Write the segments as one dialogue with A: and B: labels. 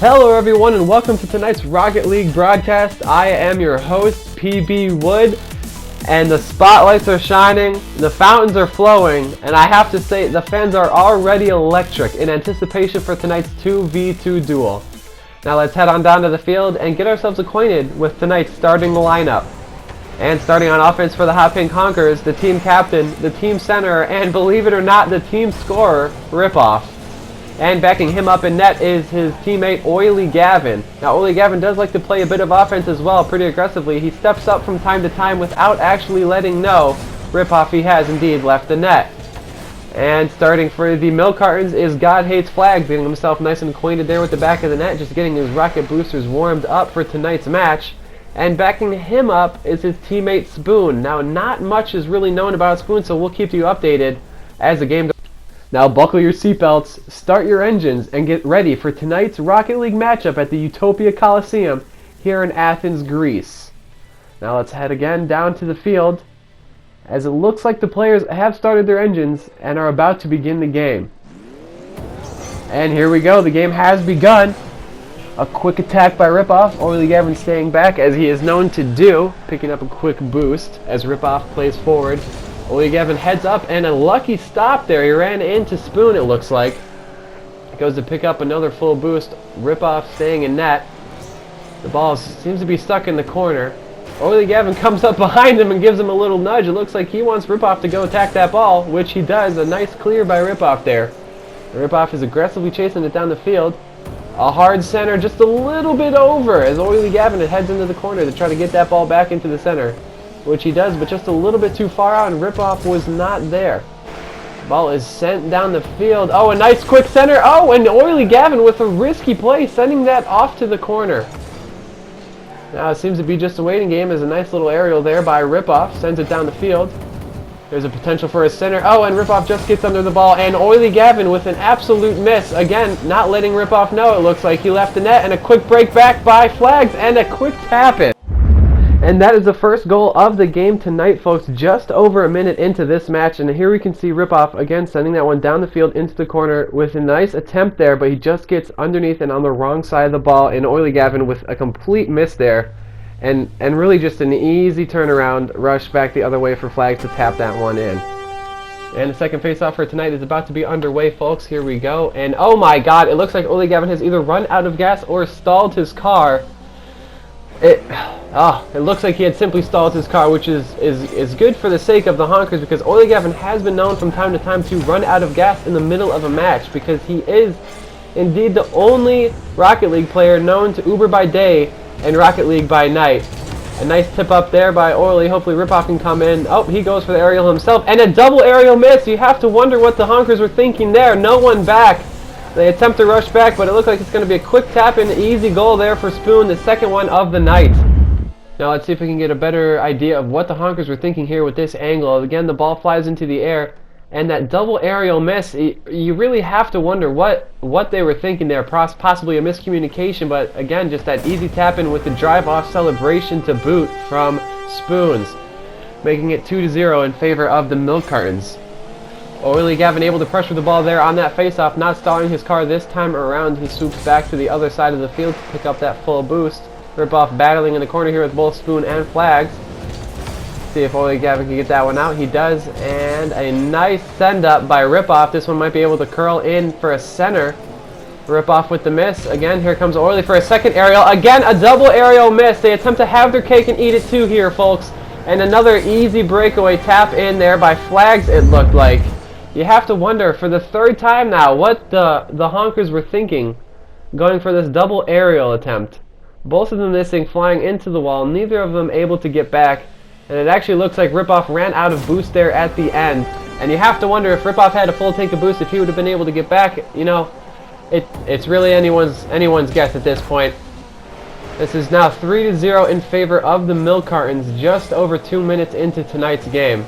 A: Hello everyone and welcome to tonight's Rocket League broadcast. I am your host, PB Wood, and the spotlights are shining, the fountains are flowing, and I have to say the fans are already electric in anticipation for tonight's 2v2 duel. Now let's head on down to the field and get ourselves acquainted with tonight's starting lineup. And starting on offense for the Hot Pink Honkers, the team captain, the team center, and believe it or not, the team scorer, Ripofff. And backing him up in net is his teammate Oily Gavin. Now Oily Gavin does like to play a bit of offense as well, pretty aggressively. He steps up from time to time without actually letting know Ripofff he has indeed left the net. And starting for the Milk Cartons is God Hates Flags, getting himself nice and acquainted there with the back of the net, just getting his rocket boosters warmed up for tonight's match. And backing him up is his teammate Spoon. Now not much is really known about Spoon, so we'll keep you updated as the game goes. Now buckle your seatbelts, start your engines, and get ready for tonight's Rocket League matchup at the Utopia Coliseum here in Athens, Greece. Now let's head again down to the field, as it looks like the players have started their engines and are about to begin the game. And here we go, the game has begun. A quick attack by Ripofff, Oily Gavin staying back as he is known to do, picking up a quick boost as Ripofff plays forward. Oily Gavin heads up and a lucky stop there. He ran into Spoon, it looks like. Goes to pick up another full boost. Ripofff staying in net. The ball seems to be stuck in the corner. Oily Gavin comes up behind him and gives him a little nudge. It looks like he wants Ripofff to go attack that ball, which he does. A nice clear by Ripofff there. Ripofff is aggressively chasing it down the field. A hard center just a little bit over as Oily Gavin heads into the corner to try to get that ball back into the center, which he does, but just a little bit too far out, and Ripofff was not there. Ball is sent down the field. Oh, a nice quick center. Oh, and Oily Gavin with a risky play, sending that off to the corner. Now it seems to be just a waiting game as a nice little aerial there by Ripofff sends it down the field. There's a potential for a center. Oh, and Ripofff just gets under the ball, and Oily Gavin with an absolute miss. Again, not letting Ripofff know. It looks like he left the net, and a quick break back by Flags, and a quick tap-in. And that is the first goal of the game tonight, folks, just over a minute into this match. And here we can see Ripofff again sending that one down the field into the corner with a nice attempt there, but he just gets underneath and on the wrong side of the ball, and Oily Gavin with a complete miss there. And really just an easy turnaround rush back the other way for Flags to tap that one in. And the second face-off for tonight is about to be underway, folks. Here we go. And oh my god, it looks like Oily Gavin has either run out of gas or stalled his car. It looks like he had simply stalled his car, which is good for the sake of the Honkers, because Oily Gavin has been known from time to time to run out of gas in the middle of a match, because he is indeed the only Rocket League player known to Uber by day and Rocket League by night. A nice tip up there by Oily. Hopefully Ripofff can come in. Oh, he goes for the aerial himself, and a double aerial miss. You have to wonder what the Honkers were thinking there. No one back. They attempt to rush back, but it looks like it's going to be a quick tap and easy goal there for Spoon, the second one of the night. Now let's see if we can get a better idea of what the Honkers were thinking here with this angle. Again, the ball flies into the air, and that double aerial miss, you really have to wonder what they were thinking there. Possibly a miscommunication, but again, just that easy tap in with the drive-off celebration to boot from Spoons, making it 2-0 in favor of the Milk Cartons. Oily Gavin able to pressure the ball there on that face-off, not stalling his car this time around. He swoops back to the other side of the field to pick up that full boost. Ripofff battling in the corner here with both Spoon and Flags. See if Oily Gavin can get that one out. He does, and a nice send-up by Ripofff. This one might be able to curl in for a center. Ripofff with the miss. Again, here comes Oily for a second aerial. Again, a double aerial miss. They attempt to have their cake and eat it too here, folks. And another easy breakaway tap in there by Flags, it looked like. You have to wonder for the third time now what the Honkers were thinking going for this double aerial attempt. Both of them missing, flying into the wall, neither of them able to get back, and it actually looks like Ripofff ran out of boost there at the end. And you have to wonder if Ripofff had a full tank of boost, if he would have been able to get back. You know, it's really anyone's guess at this point. This is now 3-0 in favor of the Milk Cartons, just over 2 minutes into tonight's game.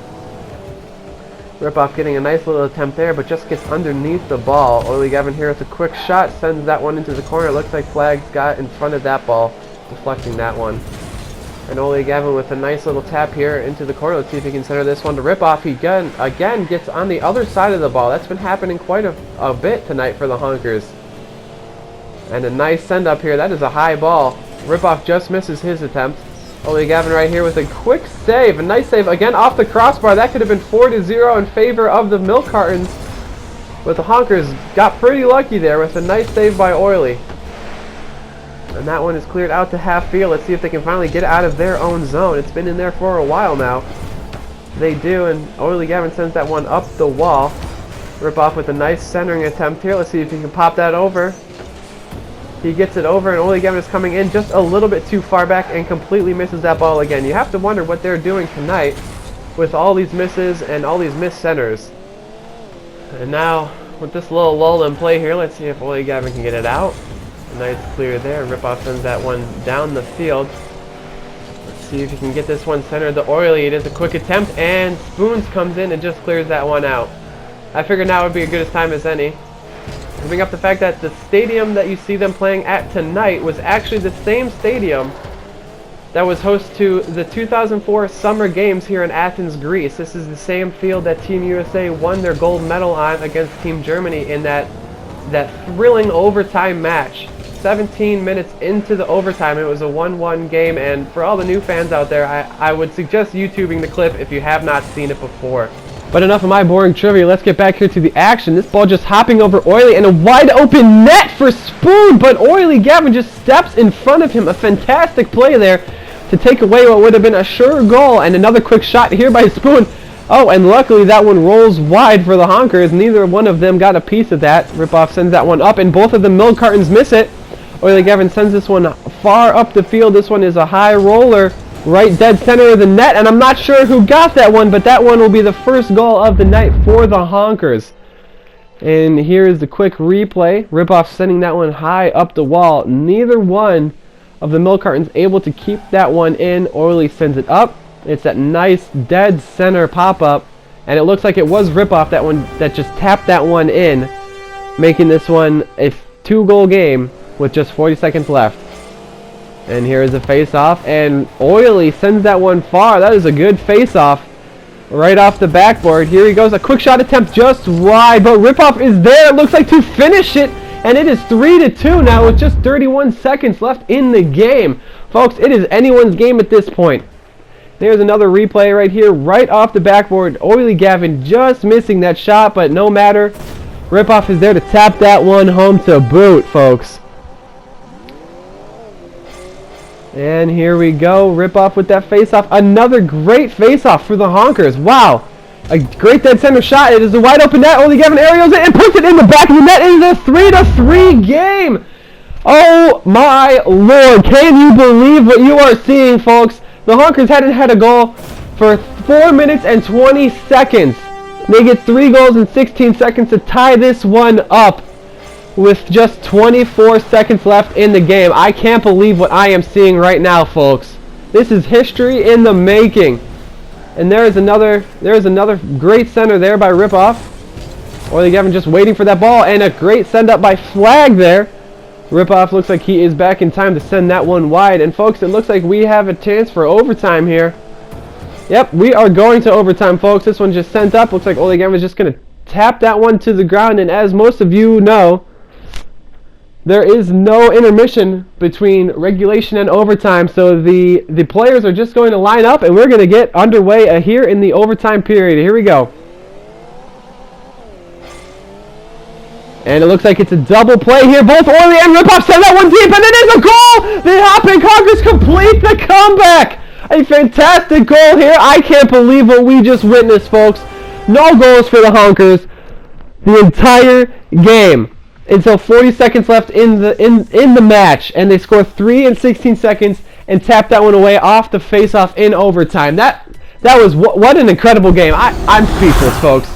A: Ripofff getting a nice little attempt there, but just gets underneath the ball. Oily Gavin here with a quick shot, sends that one into the corner. Looks like Flags got in front of that ball, deflecting that one. And Oily Gavin with a nice little tap here into the corner. Let's see if he can center this one to Ripofff. He again gets on the other side of the ball. That's been happening quite a bit tonight for the Honkers. And a nice send-up here. That is a high ball. Ripofff just misses his attempt. Ole Gavin right here with a quick save. A nice save again off the crossbar. That could have been 4-0 in favor of the milk cartons. But the Honkers got pretty lucky there with a nice save by Oily. And that one is cleared out to half field. Let's see if they can finally get out of their own zone. It's been in there for a while now. They do, and Ole Gavin sends that one up the wall. Ripofff with a nice centering attempt here. Let's see if he can pop that over. He gets it over, and Ole Gavin is coming in just a little bit too far back and completely misses that ball again. You have to wonder what they're doing tonight with all these misses and all these missed centers. And now, with this little lull in play here, let's see if Ole Gavin can get it out. A nice clear there. Ripofff sends that one down the field. Let's see if he can get this one centered to Oily. It is a quick attempt, and Spoons comes in and just clears that one out. I figured now would be as good a time as any. To bring up the fact that the stadium that you see them playing at tonight was actually the same stadium that was host to the 2004 Summer Games here in Athens, Greece. This is the same field that Team USA won their gold medal on against Team Germany in that thrilling overtime match. 17 minutes into the overtime, it was a 1-1 game, and for all the new fans out there, I would suggest YouTubing the clip if you have not seen it before. But enough of my boring trivia, let's get back here to the action. This ball just hopping over Oily and a wide open net for Spoon, but Ole Gavin just steps in front of him. A fantastic play there to take away what would have been a sure goal, and another quick shot here by Spoon. Oh, and luckily that one rolls wide for the Honkers. Neither one of them got a piece of that. Ripofff sends that one up, and both of the milk cartons miss it. Ole Gavin sends this one far up the field. This one is a high roller, right dead center of the net, and I'm not sure who got that one, but that one will be the first goal of the night for the Honkers. And here is the quick replay. Ripofff sending that one high up the wall. Neither one of the milk cartons able to keep that one in. Oily sends it up. It's that nice dead center pop-up, and it looks like it was Ripofff that just tapped that one in, making this one a 2-goal game with just 40 seconds left. And here is a face-off, and Oily sends that one far. That is a good face-off right off the backboard. Here he goes, a quick shot attempt just wide, but Ripofff is there, it looks like, to finish it, and it is 3-2 now with just 31 seconds left in the game. Folks, it is anyone's game at this point. There's another replay right here, right off the backboard. Ole Gavin just missing that shot, but no matter. Ripofff is there to tap that one home to boot, folks. And here we go, Ripofff with that face-off. Another great face-off for the Honkers. Wow, a great dead center shot. It is a wide open net. Ole Gavin aerials it and puts it in the back of the net. It is a 3-3 game. Oh my Lord, can you believe what you are seeing, folks? The Honkers hadn't had a goal for 4 minutes and 20 seconds. They get 3 goals in 16 seconds to tie this one up with just 24 seconds left in the game. I can't believe what I am seeing right now, folks. This is history in the making. And there is another great center there by Ripofff. Ole Gavin just waiting for that ball, and a great send up by Flag there. Ripofff looks like he is back in time to send that one wide. And folks, it looks like we have a chance for overtime here. Yep, we are going to overtime, folks. This one just sent up. Looks like Ole Gavin is just going to tap that one to the ground. And as most of you know, there is no intermission between regulation and overtime. So the players are just going to line up, and we're going to get underway here in the overtime period. Here we go. And it looks like it's a double play here. Both Oily and Ripofff send that one deep, and it is a goal! The Hopping Honkers complete the comeback! A fantastic goal here. I can't believe what we just witnessed, folks. No goals for the Honkers the entire game until 40 seconds left in the match, and they score 3 in 16 seconds and tap that one away off the face-off in overtime. That was what an incredible game. I'm speechless, folks.